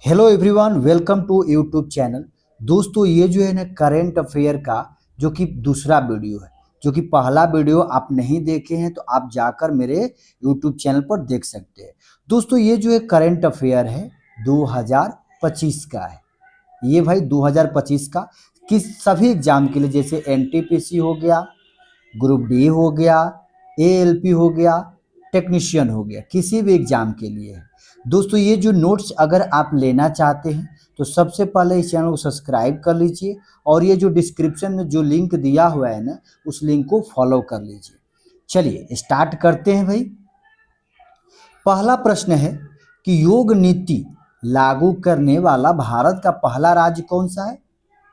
Hello everyone, welcome to YouTube channel. दोस्तों, ये जो है ना करंट अफेयर का जो कि दूसरा वीडियो है, जो कि पहला वीडियो आप नहीं देखे हैं तो आप जाकर मेरे यूट्यूब चैनल पर देख सकते हैं। दोस्तों, ये जो है करंट अफेयर है 2025 का है। ये भाई 2025 का किस सभी एग्जाम के लिए, जैसे एनटीपीसी हो गया, ग्रुप डी हो गया, एएलपी हो गया, टेक्नीशियन हो गया, किसी भी एग्जाम के लिए है। दोस्तों, ये जो नोट्स अगर आप लेना चाहते हैं तो सबसे पहले इस चैनल को सब्सक्राइब कर लीजिए और ये जो डिस्क्रिप्शन में जो लिंक दिया हुआ है ना, उस लिंक को फॉलो कर लीजिए। चलिए स्टार्ट करते हैं भाई। पहला प्रश्न है कि योग नीति लागू करने वाला भारत का पहला राज्य कौन सा है?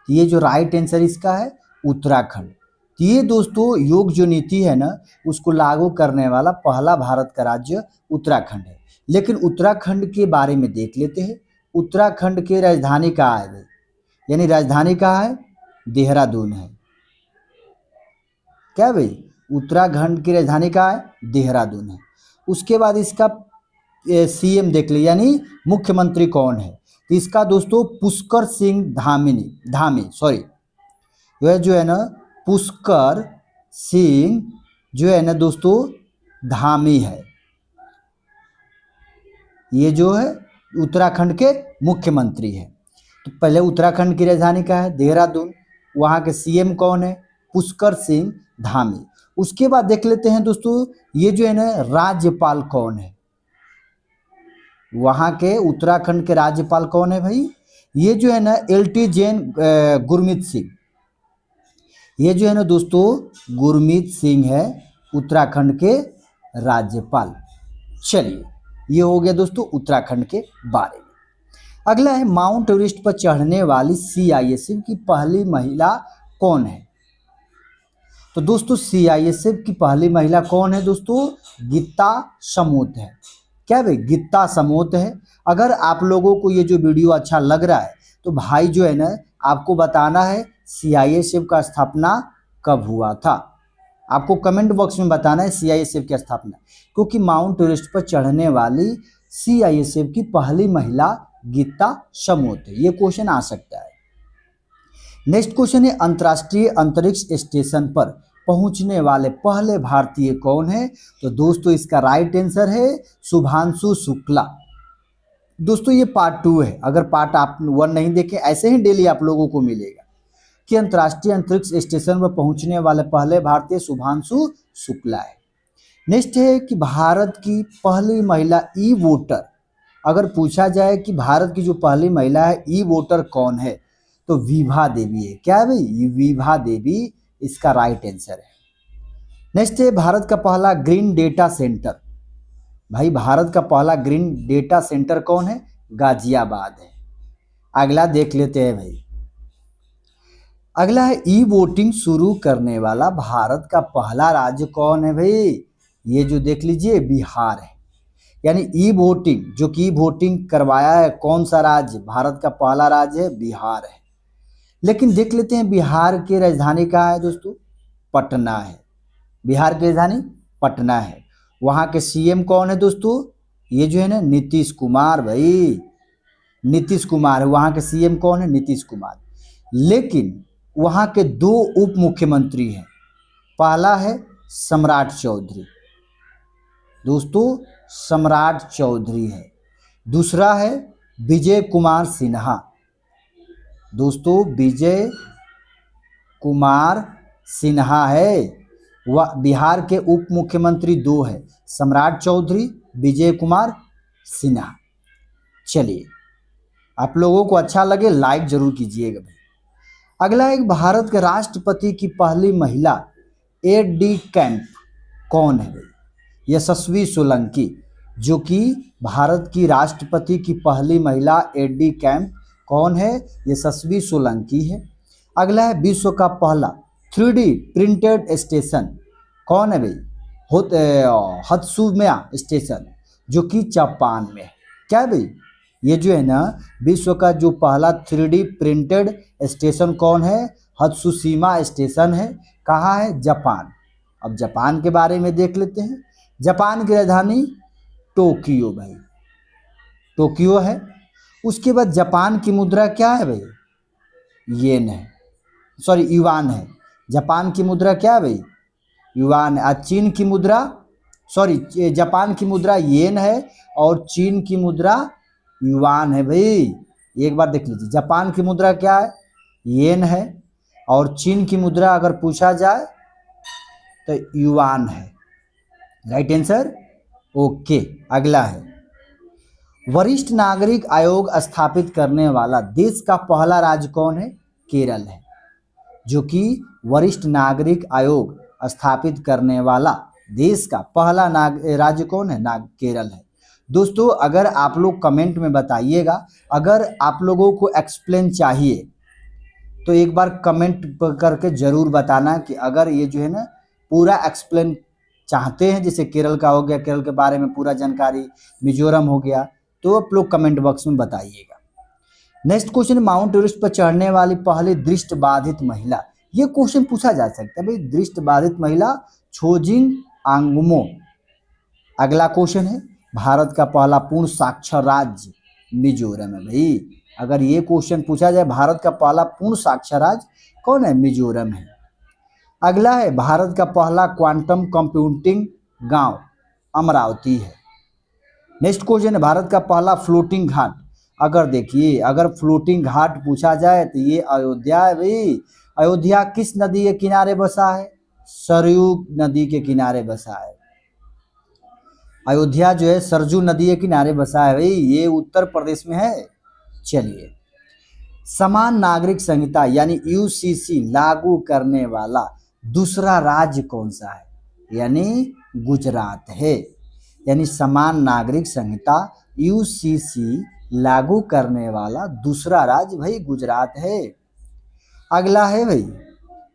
ये जो राइट आंसर इसका है उत्तराखंड। तो ये दोस्तों योग जो नीति है ना, उसको लागू करने वाला पहला भारत का राज्य उत्तराखंड है। लेकिन उत्तराखंड के बारे में देख लेते हैं। उत्तराखंड की राजधानी कहाँ है भाई? यानी राजधानी कहाँ है? देहरादून है। क्या भाई? उत्तराखंड की राजधानी कहाँ है? देहरादून है। उसके बाद इसका सीएम देख ले, यानी मुख्यमंत्री कौन है? तो इसका दोस्तों पुष्कर सिंह धामी सॉरी, वह जो है ना पुष्कर सिंह जो है ना दोस्तों धामी है। ये जो है उत्तराखंड के मुख्यमंत्री है। तो पहले उत्तराखंड की राजधानी का है देहरादून, वहाँ के सीएम कौन है? पुष्कर सिंह धामी। उसके बाद देख लेते हैं दोस्तों, ये जो है ना राज्यपाल कौन है? वहाँ के उत्तराखंड के राज्यपाल कौन है भाई? ये जो है ना एलटी जैन गुरमीत सिंह। ये जो है ना दोस्तों गुरमीत सिंह है उत्तराखंड के राज्यपाल। चलिए, ये हो गया दोस्तों उत्तराखंड के बारे में। अगला है माउंट एवरेस्ट पर चढ़ने वाली सीआईएसएफ की पहली महिला कौन है? तो दोस्तों सीआईएसएफ की पहली महिला कौन है दोस्तों? गीता समोत है। क्या भाई? गीता समोत है। अगर आप लोगों को ये जो वीडियो अच्छा लग रहा है तो भाई जो है ना आपको बताना है सीआईएसएफ का स्थापना कब हुआ था। आपको कमेंट बॉक्स में बताना है सीआईएसएफ की स्थापना, क्योंकि माउंट एवरेस्ट पर चढ़ने वाली सीआईएसएफ की पहली महिला गीता समोत है। ये क्वेश्चन आ सकता है। नेक्स्ट क्वेश्चन है अंतर्राष्ट्रीय अंतरिक्ष स्टेशन पर पहुंचने वाले पहले भारतीय कौन है? तो दोस्तों इसका राइट आंसर है शुभांशु शुक्ला। दोस्तों ये पार्ट 2 है, अगर पार्ट आप 1 नहीं देखे, ऐसे ही डेली आप लोगों को मिलेगा कि अंतर्राष्ट्रीय अंतरिक्ष स्टेशन पर पहुंचने वाले पहले भारतीय शुभांशु शुक्ला है। नेक्स्ट है कि भारत की पहली महिला ई वोटर, अगर पूछा जाए कि भारत की जो पहली महिला है ई वोटर कौन है, तो विभा देवी है। क्या है भाई? विभा देवी इसका राइट आंसर है। नेक्स्ट है भारत का पहला ग्रीन डेटा सेंटर। भाई भारत का पहला ग्रीन डेटा सेंटर कौन है? गाजियाबाद है। अगला देख लेते हैं भाई। अगला है ई वोटिंग शुरू करने वाला भारत का पहला राज्य कौन है भाई? ये जो देख लीजिए बिहार है। यानी ई वोटिंग, जो कि ई वोटिंग करवाया है कौन सा राज्य? भारत का पहला राज्य है बिहार है। लेकिन देख लेते हैं बिहार की राजधानी कहाँ है दोस्तों? पटना है। बिहार की राजधानी पटना है। वहाँ के सीएम कौन है दोस्तों? ये जो है ना नीतीश कुमार भाई, नीतीश कुमार है। वहाँ के सीएम कौन है? नीतीश कुमार। लेकिन वहाँ के 2 उप मुख्यमंत्री हैं। पहला है सम्राट चौधरी, दोस्तों सम्राट चौधरी है। दूसरा है विजय कुमार सिन्हा, दोस्तों विजय कुमार सिन्हा है। वह बिहार के उप मुख्यमंत्री 2 है, सम्राट चौधरी, विजय कुमार सिन्हा। चलिए, आप लोगों को अच्छा लगे लाइक जरूर कीजिएगा भाई। अगला एक भारत के राष्ट्रपति की पहली महिला एडी कैंप कौन है भाई? यशस्वी सोलंकी, जो कि भारत की राष्ट्रपति की पहली महिला एडी कैंप कौन है? यशस्वी सोलंकी है। अगला है विश्व का पहला 3D प्रिंटेड स्टेशन कौन है भाई? हत्सुमिया स्टेशन, जो कि जापान में है। क्या है भाई? ये जो है ना विश्व का जो पहला 3D प्रिंटेड स्टेशन कौन है? हत्सुशिमा स्टेशन है। कहाँ है? जापान। अब जापान के बारे में देख लेते हैं। जापान की राजधानी टोक्यो भाई, टोक्यो है। उसके बाद जापान की मुद्रा क्या है भाई? येन है, सॉरी युआन है। जापान की मुद्रा क्या है भाई? युआन है। और चीन की मुद्रा, सॉरी जापान की मुद्रा येन है और चीन की मुद्रा युआन है भाई। एक बार देख लीजिए, जापान की मुद्रा क्या है? येन है और चीन की मुद्रा अगर पूछा जाए तो युआन है। Right answer. ओके, अगला है, वरिष्ठ नागरिक आयोग स्थापित करने वाला देश का पहला राज्य कौन है? केरल है। जो कि वरिष्ठ नागरिक आयोग स्थापित करने वाला देश का पहला राज्य कौन है? केरल है। दोस्तों अगर आप लोग कमेंट में बताइएगा, अगर आप लोगों को एक्सप्लेन चाहिए तो एक बार कमेंट करके जरूर बताना कि अगर ये जो है ना पूरा एक्सप्लेन चाहते हैं, जैसे केरल का हो गया, केरल के बारे में पूरा जानकारी, मिजोरम हो गया, तो आप लोग कमेंट बॉक्स में बताइएगा। नेक्स्ट क्वेश्चन, माउंट एवरेस्ट पर चढ़ने वाली पहली दृष्टिबाधित महिला। ये क्वेश्चन पूछा जा सकता है भाई, दृष्टिबाधित महिला छोजिंग आंगमो। अगला क्वेश्चन है, भारत का पहला पूर्ण साक्षर राज्य मिजोरम है भाई। अगर ये क्वेश्चन पूछा जाए, भारत का पहला पूर्ण साक्षर राज्य कौन है? मिजोरम है। अगला है, भारत का पहला क्वांटम कंप्यूटिंग गांव अमरावती है। नेक्स्ट क्वेश्चन है, भारत का पहला फ्लोटिंग घाट। अगर देखिए, अगर फ्लोटिंग घाट पूछा जाए तो ये अयोध्या है भाई। अयोध्या किस नदी के किनारे बसा है? सरयू नदी के किनारे बसा है। अयोध्या जो है सरजू नदी के किनारे बसा है भाई, ये उत्तर प्रदेश में है। चलिए, समान नागरिक संहिता यानी यूसीसी लागू करने वाला दूसरा राज्य कौन सा है? यानी गुजरात है। यानी समान नागरिक संहिता यूसीसी लागू करने वाला दूसरा राज्य भाई गुजरात है। अगला है भाई,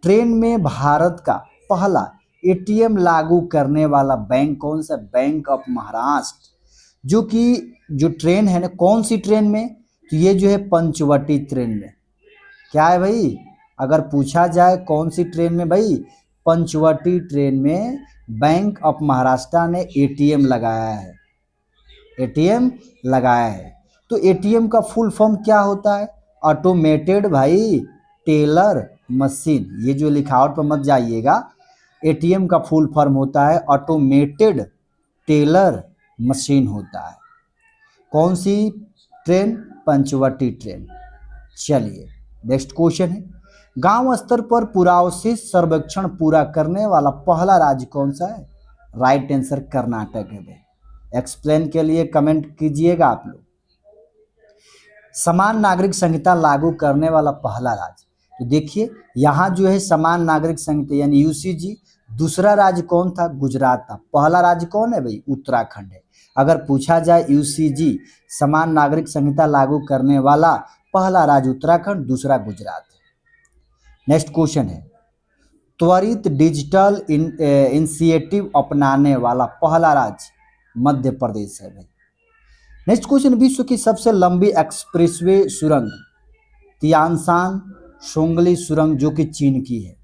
ट्रेन में भारत का पहला एटीएम लागू करने वाला बैंक कौन सा? Bank of Maharashtra. जो कि जो ट्रेन है ना, कौन सी ट्रेन में? तो ये जो है पंचवटी ट्रेन में। क्या है भाई? अगर पूछा जाए कौन सी ट्रेन में भाई? पंचवटी ट्रेन में बैंक ऑफ महाराष्ट्र ने एटीएम लगाया है। एटीएम लगाया है। तो एटीएम का फुल फॉर्म क्या होता है? ऑटोमेटेड भाई टेलर मशीन। ये जो लिखावट पर मत जाइएगा, एटीएम का फुल फॉर्म होता है ऑटोमेटेड टेलर मशीन होता है। कौन सी ट्रेन? पंचवटी ट्रेन। चलिए, नेक्स्ट क्वेश्चन है, गांव स्तर पर पुरावशेष सर्वेक्षण पूरा करने वाला पहला राज्य कौन सा है? राइट आंसर कर्नाटक है भाई। एक्सप्लेन के लिए कमेंट कीजिएगा आप लोग। समान नागरिक संहिता लागू करने वाला पहला राज्य, तो देखिए यहाँ जो है समान नागरिक संहिता यानी यूसीजी, दूसरा राज्य कौन था? गुजरात था। पहला राज्य कौन है भाई? उत्तराखंड है। अगर पूछा जाए यूसीजी समान नागरिक संहिता लागू करने वाला पहला राज्य उत्तराखंड, दूसरा गुजरात है। नेक्स्ट क्वेश्चन है, त्वरित डिजिटल इनिशिएटिव अपनाने वाला पहला राज्य मध्य प्रदेश है भाई। नेक्स्ट क्वेश्चन, विश्व की सबसे लंबी एक्सप्रेसवे सुरंग तियानशान शोंगली सुरंग जो कि चीन की है।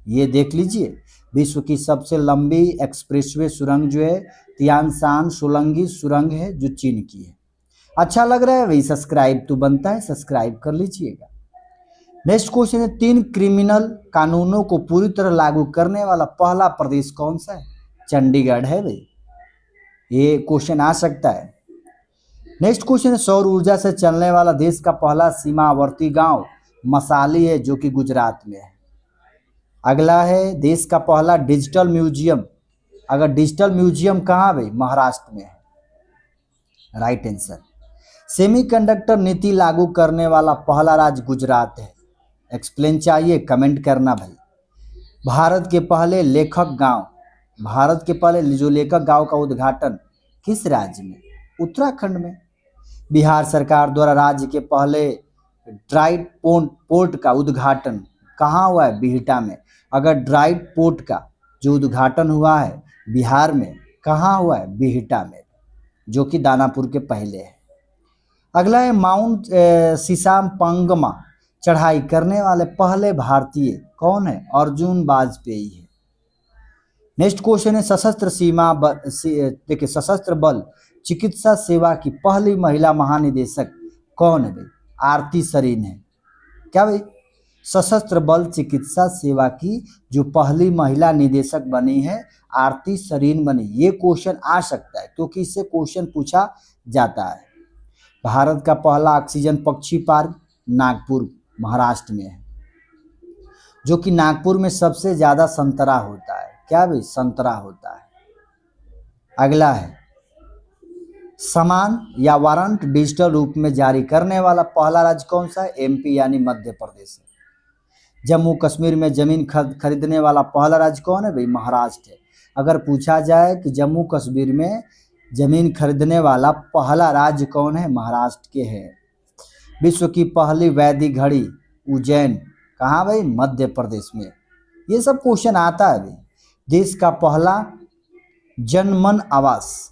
ये देख लीजिए, विश्व की सबसे लंबी एक्सप्रेसवे सुरंग जो है तियानशान शोलंगी सुरंग है जो चीन की है। अच्छा लग रहा है भाई? सब्सक्राइब तो बनता है, सब्सक्राइब कर लीजिएगा। नेक्स्ट क्वेश्चन है, 3 क्रिमिनल कानूनों को पूरी तरह लागू करने वाला पहला प्रदेश कौन सा है? चंडीगढ़ है भाई। ये क्वेश्चन आ सकता है। नेक्स्ट क्वेश्चन है, सौर ऊर्जा से चलने वाला देश का पहला सीमावर्ती गांव मसाली है जो कि गुजरात में है। अगला है, देश का पहला डिजिटल म्यूजियम। अगर डिजिटल म्यूजियम कहाँ भाई? महाराष्ट्र में है। Right answer. सेमीकंडक्टर नीति लागू करने वाला पहला राज्य गुजरात है। एक्सप्लेन चाहिए कमेंट करना भाई। भारत के पहले लेखक गांव, भारत के पहले जो लेखक गांव का उद्घाटन किस राज्य में? उत्तराखंड में। बिहार सरकार द्वारा राज्य के पहले ड्राइड पोर्ट का उद्घाटन कहाँ हुआ है? बिहटा में। अगर ड्राइड पोर्ट का जो उद्घाटन हुआ है बिहार में, कहाँ हुआ है? बिहटा में, जो कि दानापुर के पहले है। अगला है, माउंट सिसामपंगमा चढ़ाई करने वाले पहले भारतीय कौन है? अर्जुन वाजपेयी है। नेक्स्ट क्वेश्चन है, सशस्त्र सीमा देखिए सशस्त्र बल चिकित्सा सेवा की पहली महिला महानिदेशक कौन है भाई? आरती सरीन है। क्या भाई? सशस्त्र बल चिकित्सा सेवा की जो पहली महिला निदेशक बनी है, आरती सरीन बनी। ये क्वेश्चन आ सकता है क्योंकि इससे क्वेश्चन पूछा जाता है। भारत का पहला ऑक्सीजन पक्षी पार्क नागपुर महाराष्ट्र में है, जो कि नागपुर में सबसे ज्यादा संतरा होता है। क्या भाई? संतरा होता है। अगला है, सामान या वारंट डिजिटल रूप में जारी करने वाला पहला राज्य कौन सा है? एमपी यानी मध्य प्रदेश है। जम्मू कश्मीर में जमीन खरीदने वाला पहला राज्य कौन है भाई? महाराष्ट्र है। अगर पूछा जाए कि जम्मू कश्मीर में जमीन खरीदने वाला पहला राज्य कौन है? महाराष्ट्र के है। विश्व की पहली वैदिक घड़ी उज्जैन कहाँ भाई? मध्य प्रदेश में। ये सब क्वेश्चन आता है भाई। देश का पहला जनमन आवास,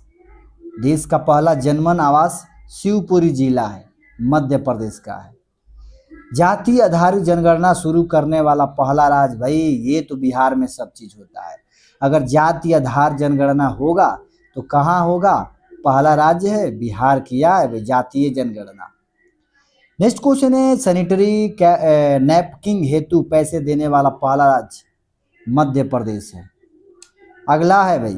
देश का पहला जनमन आवास शिवपुरी जिला है, मध्य प्रदेश का है। जाति आधारित जनगणना शुरू करने वाला पहला राज्य भाई, ये तो बिहार में सब चीज होता है। अगर जाति आधार जनगणना होगा तो कहाँ होगा? पहला राज्य है बिहार किया है भाई जातीय जनगणना। नेक्स्ट क्वेश्चन है, सैनिटरी नैपकिन हेतु पैसे देने वाला पहला राज्य मध्य प्रदेश है। अगला है भाई,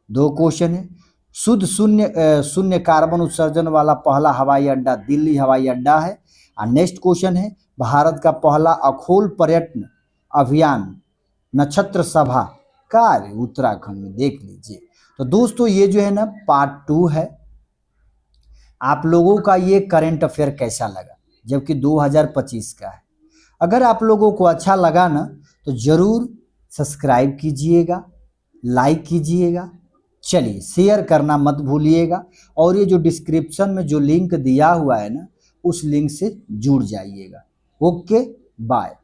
2 क्वेश्चन है। शुद्ध शून्य कार्बन उत्सर्जन वाला पहला हवाई अड्डा दिल्ली हवाई अड्डा है। और नेक्स्ट क्वेश्चन है, भारत का पहला अखोल पर्यटन अभियान नक्षत्र सभा का उत्तराखंड में। देख लीजिए। तो दोस्तों ये जो है ना पार्ट 2 है। आप लोगों का ये करंट अफेयर कैसा लगा, जबकि 2025 का है। अगर आप लोगों को अच्छा लगा ना तो जरूर सब्सक्राइब कीजिएगा, लाइक कीजिएगा, चलिए शेयर करना मत भूलिएगा। और ये जो डिस्क्रिप्शन में जो लिंक दिया हुआ है ना, उस लिंक से जुड़ जाइएगा। Okay, bye.